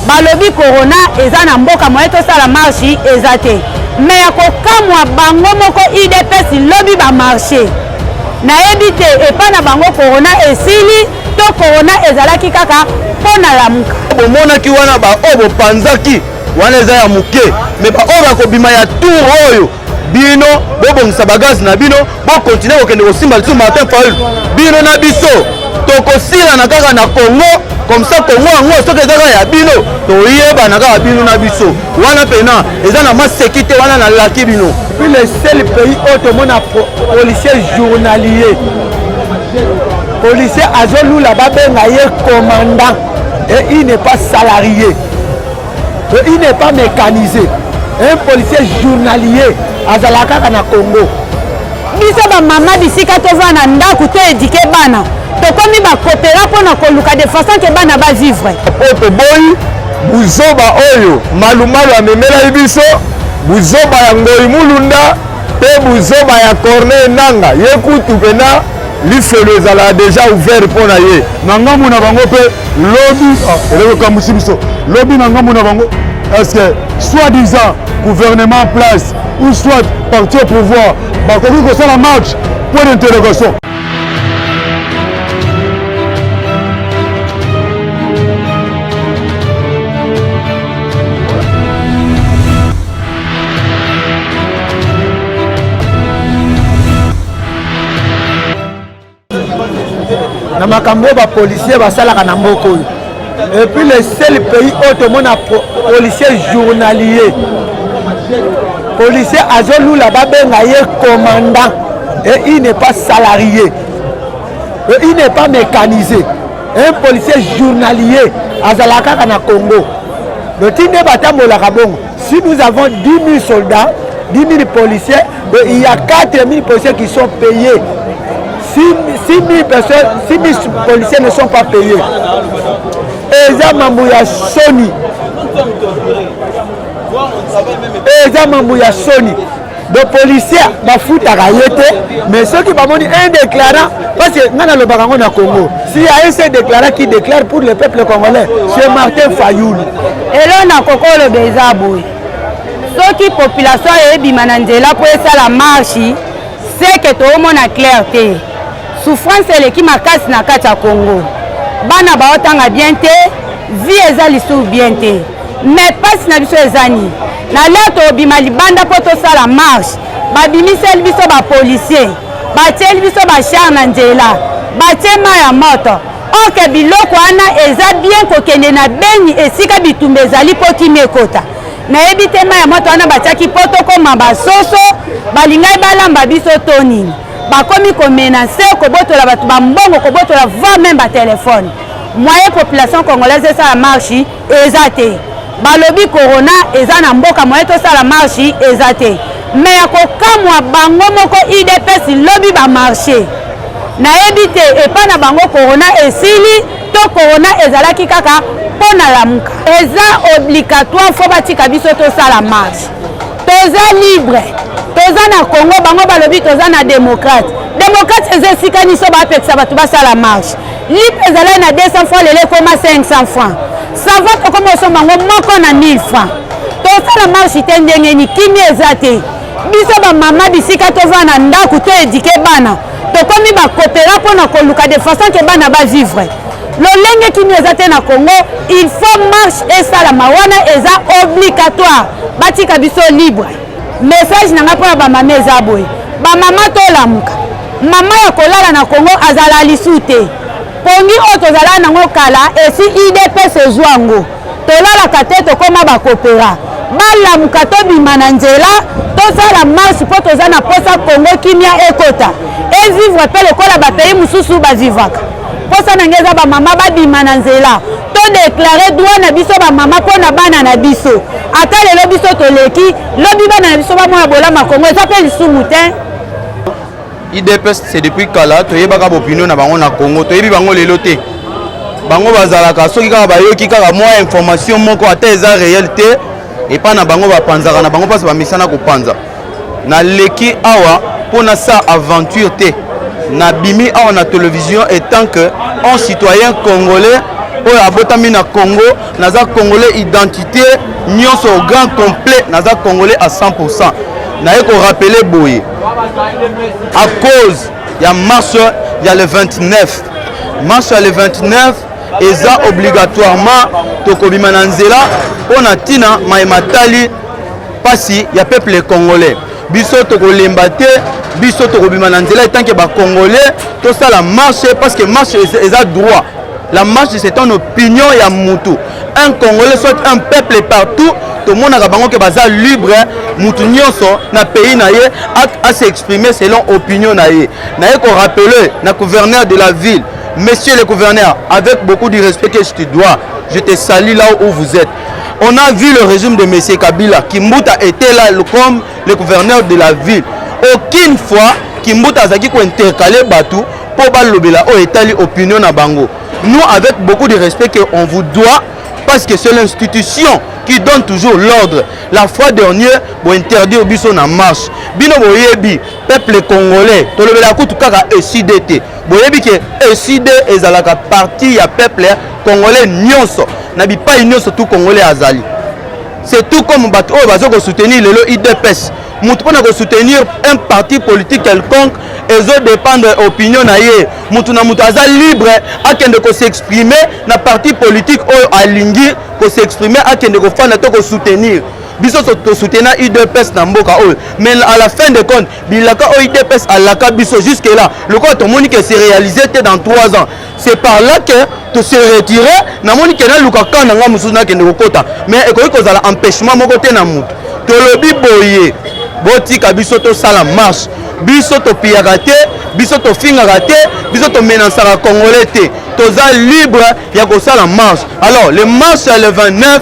balobi corona eza na mboka moye tosala marche eza te mais ya kokamwa bango moko IDPS lobi bamarche nayebi te epa na bango corona esili to corona ezalaki kaka mpo na lamuka bomonaki wana baoyo bopanzaki wana eza ya moke me baoyo bakobima ya tour oyo bino bobongisa bagazi na bino bokontinue kokende kosimba lisusu Martin Fayulu bino na biso tokosilana kaka na Congo comme ça Congo yango soki ezaka ya bino toyebana kaka bino na biso wana pena eza na masekite wana na laki bino. Puis le seul pays où tout le monde a policier journalier. Policier Azolou là-bas, commandant. Et il n'est pas salarié. Et il n'est pas mécanisé. Un policier journalier à Zalaka na Congo. Biso ba mama bisika tovana ndaku to éduquer bana. To komi ba coopéra pour na koluka de façon que bana ba vivre. Oto boy buzoba oyo malumalu amemela biso. Buzoba ya ngoi mulunda pe buzoba ya Corneille Nanga yekutu pena lifelo ezala déjà ouvert pour na ye nangamu na bango pe lobby eleko kamusi biso lobby nangamu na bango est-ce que soit disant gouvernement en place ou soit parti au pouvoir bakoki kosala marche point d'interrogation. Na makambo ba policier basalaka na mboko. Et puis le seul pays où tout le monde a policier journalier. Policier Azolou là-bas commandant et il n'est pas salarié. Et il n'est pas mécanisé. Un policier journalier à Zalaka na Congo. Le Tinde Batambola Kabongo. Si nous avons 10 000 soldats, 10 000 policiers, il y a 4 000 policiers qui sont payés. 6 000 personnes, 6 000 policiers ne sont pas payés. Eza Mamouya Sony. Eza Mamouya Sony. Le policier va foutre à Rayete, mais ceux qui vont dire un déclarant, parce que nous avons le barangon à Congo. S'il y a un seul déclarant qui déclare pour le peuple congolais, c'est Martin Fayulu. Et là, on a Coco le Bézaboué. Ceux qui population est bimanandela pour ça la marche, c'est que tout le monde a clarté. Souffrance est qui m'a cassé na kata Congo. Bana ba otanga bien te, vie ezali sou bien te. Mais pas na biso ezani. Na leto bima libanda poto sala marche. Ba bimisel biso ba policier. Ba tel biso ba char na nzela. Ba tema ya moto. Oke biloko ana eza bien kokende na beni esika bitumba ezali poti mekota. Na yebi tema ya moto ana batiaki poto koma basoso, balingai balamba biso tonini. Bakomi ko menacer ko botola batu ba mbongo ko botola va même ba téléphone. Moyen population congolaise ça la marche ezate. Balobi corona eza na mboka moyen to ça la marche ezate. Mais akokamwa bango moko IDPS lobi ba marché. Na ebite e pa na bango corona esili to corona ezalaki kaka pona lamuka. Eza obligatoire faut batika biso to ça la marche. Toza libre. Toza na Congo bango balobi toza na démocrate. Démocrate ezesika niso ba peksa batu basala marche. Libre ezala na 200 francs lele koma 500 francs. Ça va to comme so bango moko na 1000 francs. Toza la marche tendenge ni kimi ezate. Biso ba mama bisika tova na ndaku to éduquer bana. To komi ba coopéra pona koluka de façon que bana ba vivre. Lolenge kimi ezate na Congo, il faut marche et ça la mawana eza obligatoire. Batika biso libre. Message nanga pona ba mama ezaboy. Ba mama to lamuka. Mama ya kolala na Congo azala lisute. Pongi oto zala nango kala esi IDPS ezwango. Tolala kateto koma ba coopéra. Bala mukato bimana nzela to sala marche po toza na posa Congo kimia ekota. Et vivre pe lokola ba pays mususu ba vivaka. Posa nangeza ba mama ba bimana nzela. To déclarer droit na biso ba mama pona bana na biso. Ata lelo biso toleki, lobi bana na biso ba mona bola ma Congo ça fait lisumu te. IDPS c'est depuis kala toyebaka bopinion na bango na Congo toyebi bango lelo te. Bango bazalaka soki kaka bayoki kaka mwa information moko ata eza réalité et pas na bango bapanzaka na bango parce ba misana ko panza. Na leki awa pona sa aventure te. Na bimi awa na télévision étant que un citoyen congolais oyo abotami na Congo naza congolais identité nyonso au grand complet naza congolais à 100%. Naye ko rappeler boye à cause ya marche ya le 29 marche ya le 29 eza obligatoirement tokobima na nzela pona tina maimatali pasi ya peuple congolais biso tokolemba te biso tokobima na nzela tant que ba congolais to ça la marche parce que marche eza droit. La marche c'est une opinion ya mutu. Un congolais soit un peuple partout tout le monde a bango que baza libre mutu nyonso na pays na ye à s'exprimer selon opinion na ye. Na ye ko rappeler na gouverneur de la ville, monsieur le gouverneur, avec beaucoup de respect que je te dois, je te salue là où vous êtes. On a vu le régime de monsieur Kabila, Kimbuta était là comme le gouverneur de la ville. Aucune fois Kimbuta azaki ko intercaler batu pour balobela o etali opinion na bango. Nous avec beaucoup de respect qu'on vous doit parce que c'est l'institution qui donne toujours l'ordre. La fois dernière, pour interdire biso na marche. Bino boyebi peuple congolais, tolobela kutu kaka SIDT. Boyebi ke SID ezalaka parti ya peuple congolais nyonso. Na bi pa nyonso tout congolais azali. C'est tout comme bato oyo bazoko soutenir lelo IDPS. Mutu pona ko soutenir un parti politique quelconque ezo dépendre opinion na ye. Mutu na mutu aza libre akende ko s'exprimer na parti politique oyo alingi ko s'exprimer akende ko fana to ko soutenir. Biso to soutenir IDPS na mboka oyo. Mais à la fin de compte, bilaka o IDPS alaka biso jusque là. Le quoi ton monique s'est réalisé dans 3 ans. C'est par là que tu se retirer na monique na lukaka na nga musu na kende ko kota. Mais ekoki ko zala empêchement moko te na mutu. To lobi boye botika biso to sala marche biso to piyaka te biso to fingaka te biso to menaçaka congolais te toza libre ya ko sala marche. Alors le marche le 29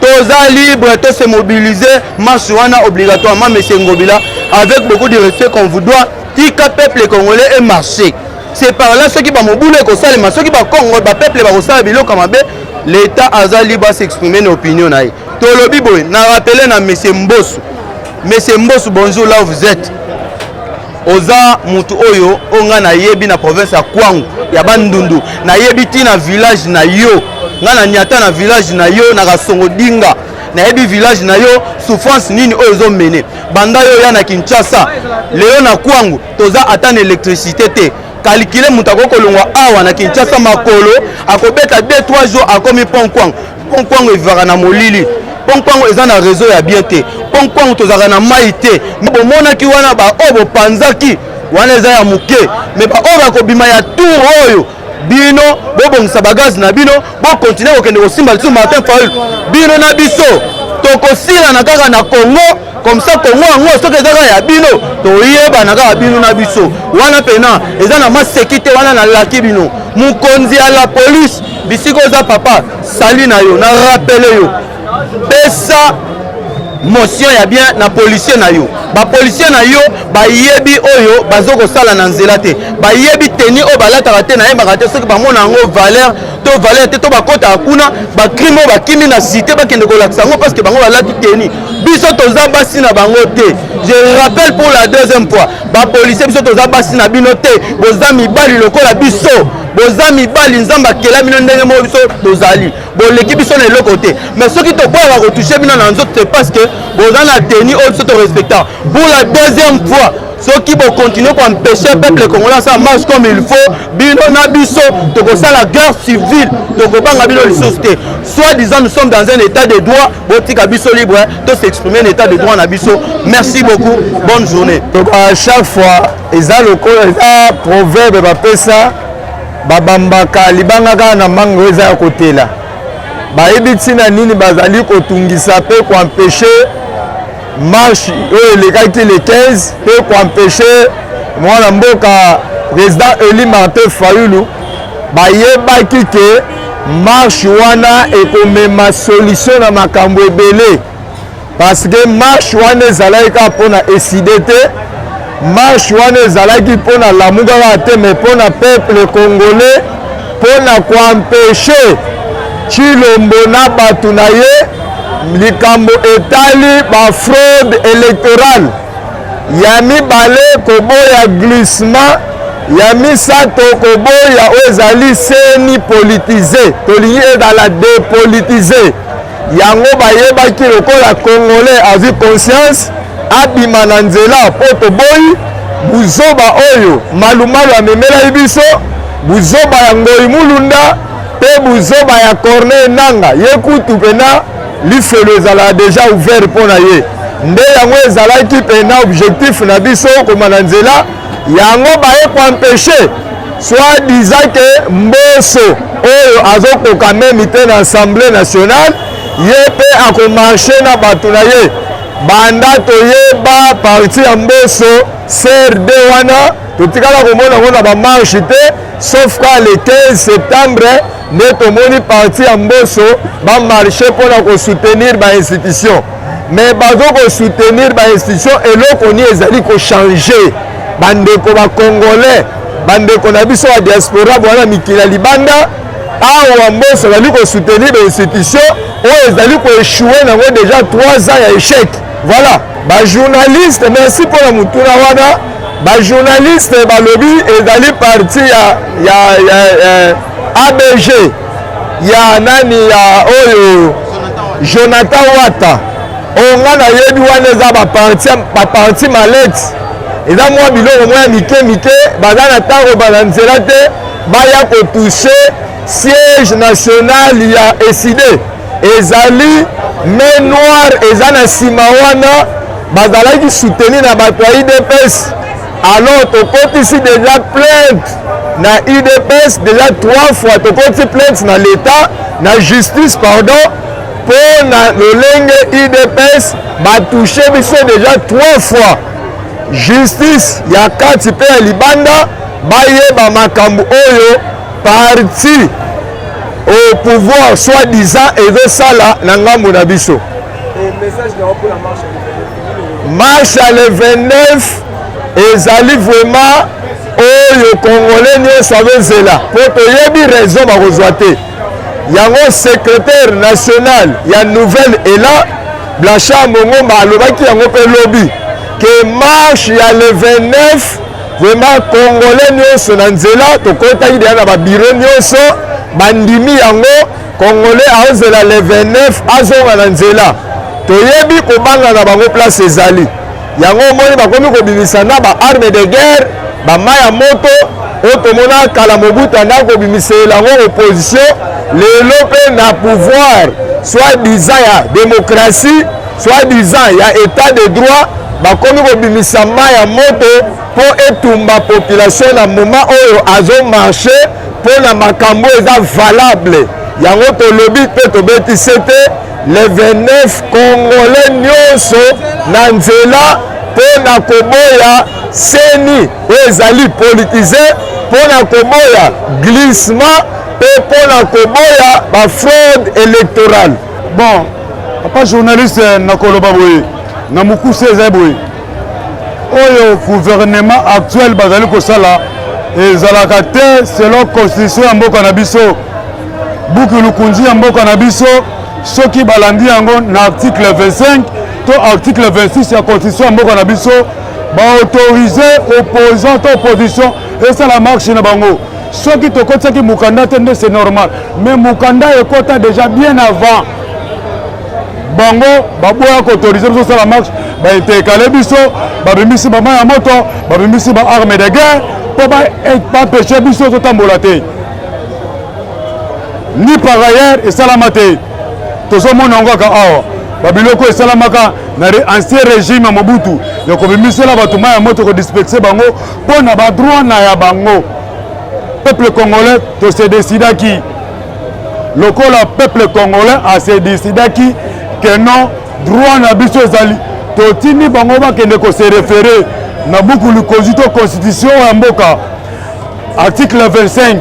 toza libre to se mobiliser marche wana obligatoirement monsieur Ngobila avec beaucoup de respect qu'on vous doit tika peuple congolais et marcher. C'est par là ceux qui va mobile ko sala ceux qui va Congo ba peuple ba ko sala biloko mabe l'état aza libre s'exprimer nos opinions naï. To lobi boy na rappeler na monsieur Mbosso. Monsieur Mbosso, bonjour là où vous êtes. Oza mutu oyo onga na yebi na province ya Kwangu ya Bandundu na yebi ti na village na yo nga na nyata na village na yo na Kasongo Dinga na yebi village na yo souffrance nini oyo zo mene banda yo ya na Kinshasa leo na Kwangu toza atana électricité te calculer mutu akolongwa awa na Kinshasa makolo akobeta 2-3 jours akomi Kwangu evara na molili Kwangu eza na réseau ya bien te Kwangu tozaka na mai te bomonaki wana ba obo panzaki wana eza ya muke mais ba oba kobima ya tour oyo bino bobongisa bagage na bino bo continuer kokende kosimba lisu Martin Fayulu bino na biso tokosila na kaka na Congo comme ça Congo yango soki ezaka ya bino toyeba na kaka bino na biso wana pena eza na masekite wana na laki bino mokonzi ya la police bisiko eza papa sali na yo na rappele yo pesa motion ya bien na policier na yo ba policier na yo ba yebi oyo bazoko sala na nzela te ba yebi teni o balata te na yeba te soki ba mona ngo valeur te to ba kota akuna ba crime ba kimi na cité ba kende ko lakisa ngo parce que bango balati teni biso toza basi na bango te. Je rappelle pour la deuxième fois ba policier biso toza basi na bino te boza mibali lokola biso boza mibali nzamba kela bino ndenge mo biso tozali boleki biso na eloko te mais soki tokoka kotouche bino na nzoto c'est parce que boza na teni oyo biso to respectant. Pour la deuxième fois ceux qui vont continuer pour empêcher le peuple congolais ça marche comme il faut bino na biso tokosa la guerre civile tokobanga bino lisusu te soit disant nous sommes dans un état de droit botika biso libre to s'exprimer un état de droit na biso. Merci beaucoup, bonne journée. À chaque fois eza lokola eza proverbe bapesa babambaka libangaka na mango eza ya kotela bayebi ntina nini bazali kotungisa mpe koempêche marche oyo elekaki le 15 mpe koempêche mwana mboka président Eli Martin Fayulu bayebaki ke marche wana ekomema solution na makambo ebele parce que marche wana ezalaki kaka mpona eside te marche wana ezalaki mpona lamuka kaka te mais mpona peuple congolais mpona koempêche Chilombo na bato na ye likambo etali ba fraude électorale ya mibale koboya glissement ya misato koboya oyo ezali seni politisé tolingi ezala dépolitisé yango bayebaki lokola congolais azwi conscience abima na nzela mpo toboyi buzoba oyo malumalu amemelaki biso buzoba ya Ngoi Mulunda mpe buzoba ya Corneille Nangaa ye kutu pena lifelo ezalaka deja ouvert mpo na ye nde yango ezalaki pena objectif na biso okoma na nzela yango baye koempêche soit disant ke Mbosso oyo azokoka meme te na Assemblée nationale ye mpe akomarche na bato na ye banda toyeba parti ya Mbosso CRD wana totikala komona ngo na bamarshe te sauf ka le 15 septembre nde tomoni parti ya Mbosso bamarshe mpona kosoutenir bainstitution mais bazo kosoutenir bainstitution eloko ni ezali kochange bandeko bacongolais bandeko na biso ya diaspora bwana mikili ya libanda awa Mbosso azali kosoutenir bainstitution oyo ezali koéchouer nango déjà 3 ans ya échec. Voilà, bajournaliste, merci pour la mutuna wana. Bajournaliste balobi ezali parti ya ABG ya nani ya oyo Jonathan Wata onga na yebi wana eza baparti malete eza mwa biloko mwa mike baza na ntango bana nzela te baya kotouche siège national ya ESID ezali main noire eza na nsima wana bazalaki soutenir na bato ya IDPS alors tokotisi déjà plainte na IDPS déjà 3 fois tokoti plainte na l'état na justice pardon mpo na lolenge IDPS batouche biso déjà 3 fois justice ya kati mpe ya libanda bayeba makambo oyo parti au pouvoir soi-disant ezosala na ngambo na biso. Marche à le 29 ezali vraiment oyo congolais nyonso azozela mpo toyebi raison bakozwa te yango secrétaire national ya nouvelle ela Blanchard Mbongomba alobaki yango mpe lobi ke marche ya le 29 vraiment congolais nyonso na nzela tokotaki deya na babiro nyonso bandimi yango congolais aozela le 29 azonga na nzela toyebi kobanga na bango place ezali yango omoni bakomi kobimisa na baarme de guerre bama ya moto oyo tomona kala Mobutu anda kobimisela yango opposition lelo mpe na pouvoir soi-disant ya démocratie soi-disant ya état de droit bakomi kobimisa ma ya moto mpo etumba population na moment oyo azomarche mpo na makambo eza valable yango tolobi mpe tobetise te le 29 congolais nyonso na nzela mpo na koboya seni oyo ezali politise mpo na koboya glissement mpe mpo na koboya bafraude électorale. Bon, papa journaliste nakoloba boye na mokuse eza boye oyo gouvernement actuel bazali kosala ezalaka te selon constitution ya mboka na biso buku lukunzi ya mboka na biso soki balandi yango na article 25 to article 26 ya constitution ya mboka na biso baautorize opposant to opposition esala marche na bango soki tokotisaki mukanda te nde c'est normal mais mukanda ekota déjà bien avant bango baboya koautorize biso osala marche baintercale biso babimisi bama ya moto babimisi baarme de guerre mpo bapeshe biso totambola te ni par ailleurs esalama te tozomona yango kaka awa babiloko esalamaka na ancien régime ya Mobutu ya kobimisela bato ma ya moto kodisperse bango mpo na badroit na ya bango peuple congolais tose décidaki lokola peuple congolais ase décidaki ke non droit na biso ezali totindi bango bakende kose référé na buku lukonzi to constitution ya mboka article 25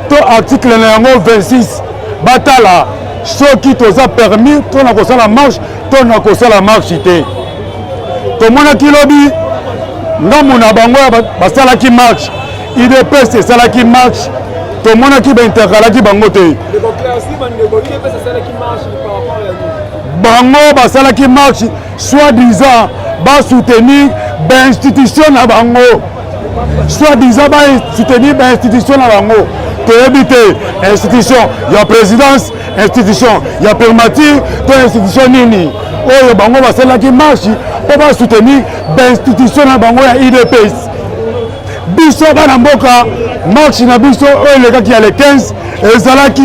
to article na yango 26 batala soki toza permis to na kosala marche to na kosala marche te tomonaki lobi ngambo na bango basalaki marche IDPS esalaki marche tomonaki bainterkalaki bango te bango basalaki marche soi-disant basoutenir bainstitution na bango soi-disant soutenir l'institution na bango toyebi te institution ya présidence institution ya primature to institution nini oyo bango basalaki marche mpo basoutenir bainstitution na bango ya idps biso bana mboka marche na biso oyo elekaki ya le 15 ezalaki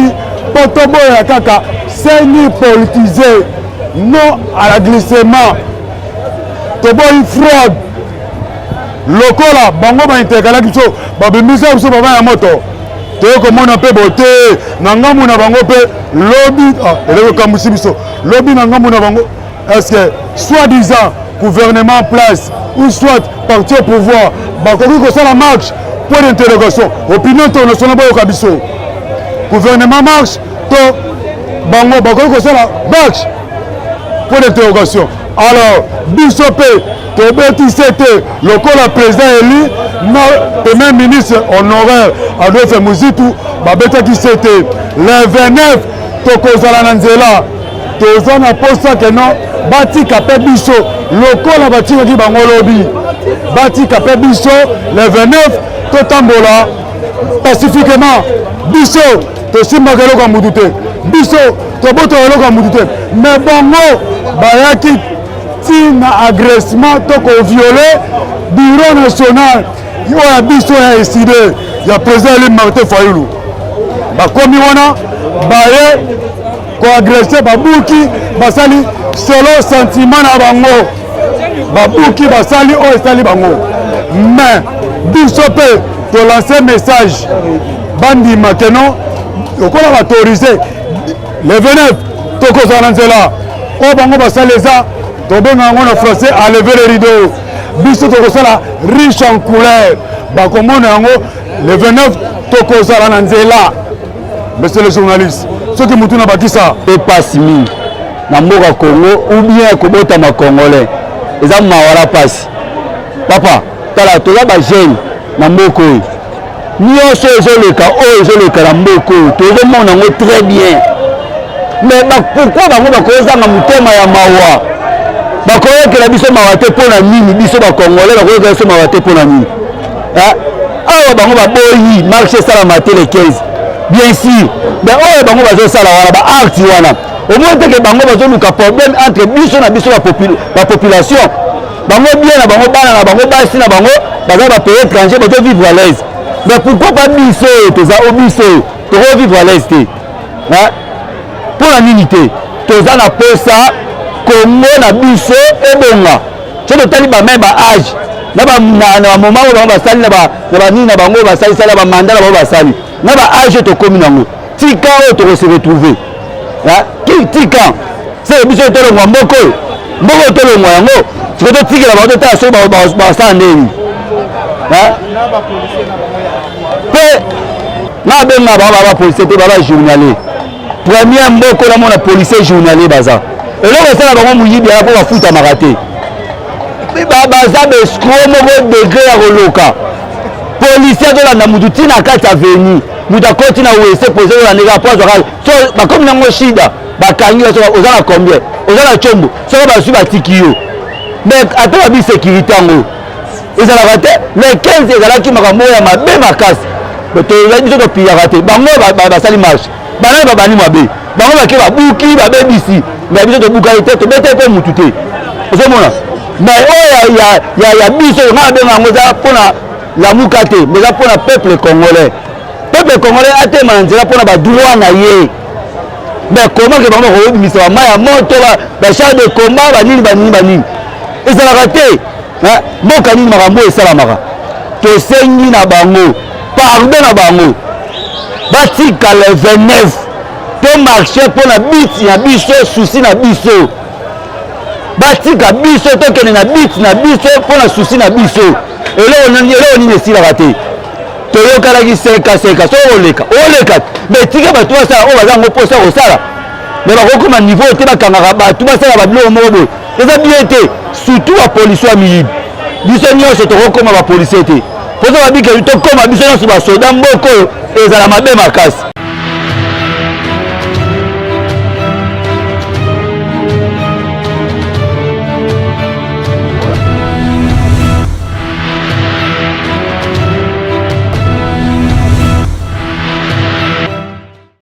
mpo toboya kaka seni politisé non à l'aglissement toboyi fraude lokola bango bainterkalaki biso babimisa biso baba ya moto toyokomona mpe bote na ngambu na bango mpe lobi eloko ekamwisi biso lobi na ngambu na bango est-ce que soi-disant gouvernement en place ou soit parti au pouvoir bakoki kosala marche point d'interrogation opinion internationale boyoka biso gouvernement marche to bango bakoki kosala marche point d'interrogation alors biso mpe tobetisi ete lokola président élu na premier ministre honoraire Adolphe Muzitu babetaki ete le 29 tokozala na nzela toza na posa keno batika mpe biso lokola batikaki bango lobi batika mpe biso le 29 totambola pacifiquement biso tosimbaka eloko ya mutu te biso tobotoka eloko ya mutu te me bango bayaki ntina agressement to koviole bureau national oyo ya biso ya eside ya président Eli Martin Fayulu bakomi wana baye koagresse babuki basali selo sentiment na bango babuki basali oyo esali bango mais biso mpe tolance message bandima keno okola baautorise le 29 tokozala na nzela oyo bango basali eza tobenga yango na français à lever le rideau biso tokosala riche en couleur bakomona yango le 29 tokozala na nzela monsieur le journaliste soki mutu na bakisa epasi mingi na mboka Congo ou bien kobotama congolais eza mawala pasi papa tala toza bajeune na mboka oyo nyonso ezoleka na mboka oyo tozomona yango très bien mais pourquoi bango bakozanga motema ya mawa bakoyekela biso mawa te mpo na nini biso bakongole bakoyekela biso mawa te mpo na nini awa bango baboyi marche esalama te le 15 bien sûr mais oyo bango bazosala wana baarti wana omoi teke bango bazoluka problème entre biso na biso bapopulation bango bien na bango bana na bango basi na bango baza bapays étranger bazovivre à l'aise mais pourquoi pas biso oyo toza o biso oyo tokovivre à l'aise te mpo na nini te toza na posa Congo na biso ebonga so totali bamai baage na bamoma oyo bango basali na banini na bango basalisala bamanda na bango basali na baage tokomi nango tika oyo tokose retrouve tika se biso tolongwa mboka oyo tolongwa yango siko totikela bango totala so basala ndeni mpe nabenga bango bapolisier te baba journalier premier mboka namona policier journalier baza eloko esala bango moyibi aya mpo bafutamaka te baza bescro moko degre ya koloka policier azolanda mutu ntina kati ya veni mutu akoti na wese pose olandeka po azwaka so bakomi nango shida bakangi oza na combien oza na tshombo soko bazwi batiki yo mais ata babi sécurité yango ezalaka te le 15 ezalaki makambo ya mabe makasi biso topiyaka te bango basali marche banani babani mabe bango bake babuki babebisi mais biso tobukaki te tobete mpe mutu te ozomona mais oyo ya biso nga babenga yango eza mpona lamuka te mais eza mpona peuple congolais atema na nzela mpona badroit na ye mais komake bango bakobimisa bamai ya moto bachar de combat banini ezalaka te mboka nini makambo esalamaka tosengi na bango pardon na bango batika le 29 to marché mpona biti na biso susi na biso batika biso tokende na biti na biso mpona susi na biso eloko nini esilaka te toyokalaki seka so oleka me tika bato basala oyo baza yango mposa kosala me bakokoma niveau te bakangaka bato basala babiloko moko boye eza bien te surtout bapolisi ya miyibi biso nyonso tokokoma bapolisi te mposa babikeli tokoma biso nyonso basoda mboka oyo ezala mabe makasi